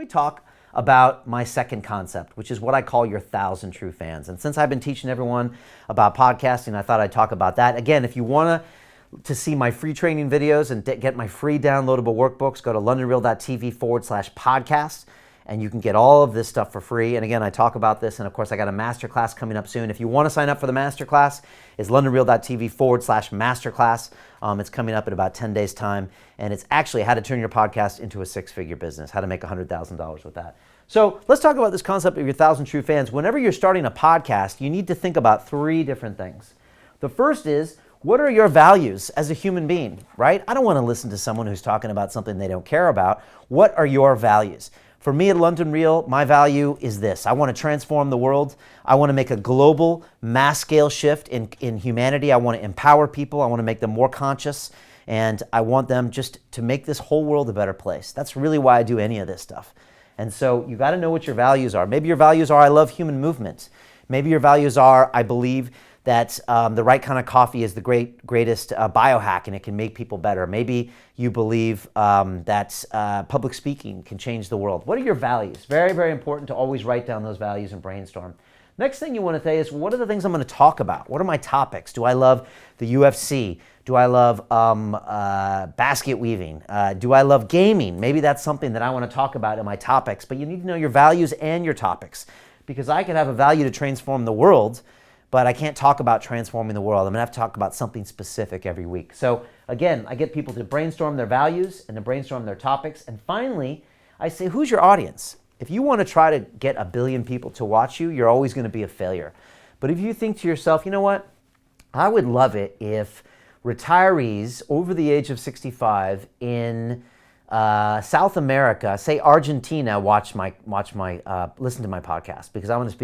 me talk about my second concept, which is what I call your 1,000 true fans. And since I've been teaching everyone about podcasting, I thought I'd talk about that. Again, if you want to see my free training videos and get my free downloadable workbooks, go to londonreal.tv/podcast. And you can get all of this stuff for free. And again, I talk about this. And of course, I got a masterclass coming up soon. If you want to sign up for the masterclass, it's londonreal.tv/masterclass. It's coming up in about 10 days' time. And it's actually how to turn your podcast into a six-figure business, how to make $100,000 with that. So let's talk about this concept of your 1,000 true fans. Whenever you're starting a podcast, you need to think about three different things. The first is, what are your values as a human being, right? I don't want to listen to someone who's talking about something they don't care about. What are your values? For me at London Real, my value is this. I want to transform the world. I want to make a global mass scale shift in humanity. I want to empower people. I want to make them more conscious. And I want them just to make this whole world a better place. That's really why I do any of this stuff. And so you got to know what your values are. Maybe your values are, I love human movement. Maybe your values are, I believe that the right kind of coffee is the greatest biohack and it can make people better. Maybe you believe that public speaking can change the world. What are your values? Very, very important to always write down those values and brainstorm. Next thing you want to say is, what are the things I'm going to talk about? What are my topics? Do I love the UFC? Do I love basket weaving? Do I love gaming? Maybe that's something that I want to talk about in my topics, but you need to know your values and your topics, because I could have a value to transform the world, but I can't talk about transforming the world. I'm gonna have to talk about something specific every week. So again, I get people to brainstorm their values and to brainstorm their topics. And finally, I say, who's your audience? If you wanna try to get 1 billion people to watch you, you're always gonna be a failure. But if you think to yourself, you know what? I would love it if retirees over the age of 65 in South America, say Argentina, listen to my podcast, because I want to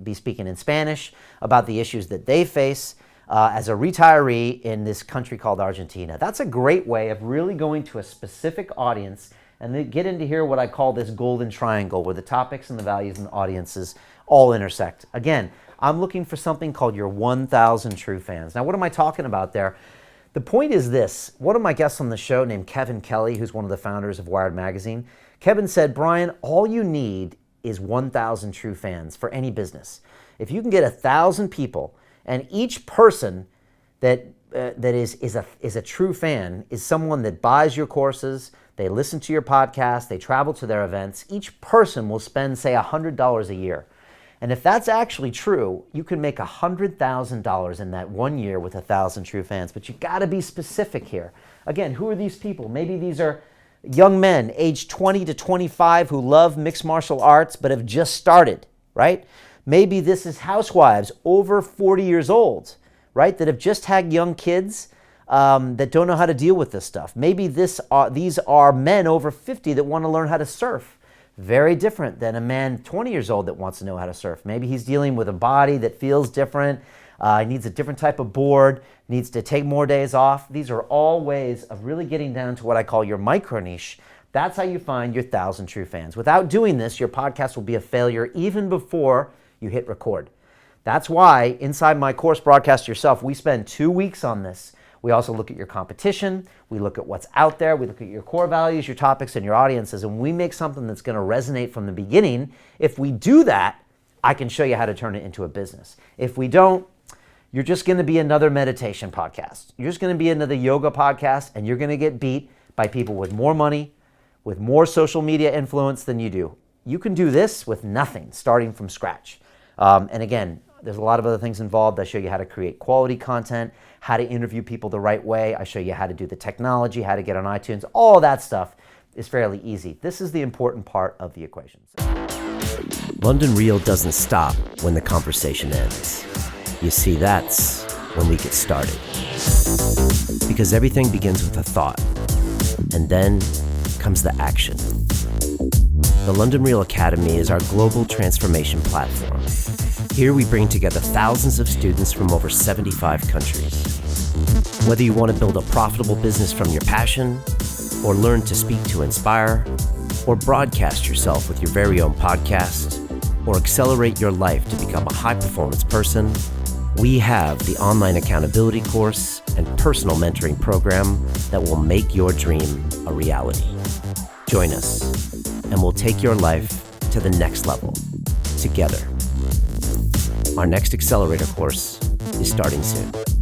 be speaking in Spanish about the issues that they face as a retiree in this country called Argentina. That's a great way of really going to a specific audience and then get into here what I call this golden triangle, where the topics and the values and the audiences all intersect. Again, I'm looking for something called your 1,000 true fans. Now, what am I talking about there? The point is this. One of my guests on the show named Kevin Kelly, who's one of the founders of Wired Magazine, Kevin said, Brian, all you need is 1,000 true fans for any business. If you can get 1,000 people, and each person that is a true fan is someone that buys your courses, they listen to your podcast, they travel to their events, each person will spend, say, $100 a year. And if that's actually true, you can make $100,000 in that 1 year with 1,000 true fans. But you got to be specific here. Again, who are these people? Maybe these are young men aged 20 to 25 who love mixed martial arts but have just started, right? Maybe this is housewives over 40 years old, right, that have just had young kids that don't know how to deal with this stuff. Maybe these are men over 50 that want to learn how to surf. Very different than a man 20 years old that wants to know how to surf. Maybe he's dealing with a body that feels different, needs a different type of board, needs to take more days off. These are all ways of really getting down to what I call your micro niche. That's how you find your 1,000 true fans. Without doing this, your podcast will be a failure even before you hit record. That's why inside my course, Broadcast Yourself, we spend 2 weeks on this. We also look at your competition, we look at what's out there, we look at your core values, your topics, and your audiences, and we make something that's going to resonate from the beginning. If we do that, I can show you how to turn it into a business. If we don't, you're just going to be another meditation podcast. You're just going to be another yoga podcast, and you're going to get beat by people with more money, with more social media influence than you do. You can do this with nothing, starting from scratch. And again, there's a lot of other things involved. I show you how to create quality content, how to interview people the right way. I show you how to do the technology, how to get on iTunes. All that stuff is fairly easy. This is the important part of the equation. London Real doesn't stop when the conversation ends. You see, that's when we get started. Because everything begins with a thought, and then comes the action. The London Real Academy is our global transformation platform. Here we bring together thousands of students from over 75 countries. Whether you want to build a profitable business from your passion, or learn to speak to inspire, or broadcast yourself with your very own podcast, or accelerate your life to become a high-performance person, we have the online accountability course and personal mentoring program that will make your dream a reality. Join us. and we'll take your life to the next level together. Our next accelerator course is starting soon.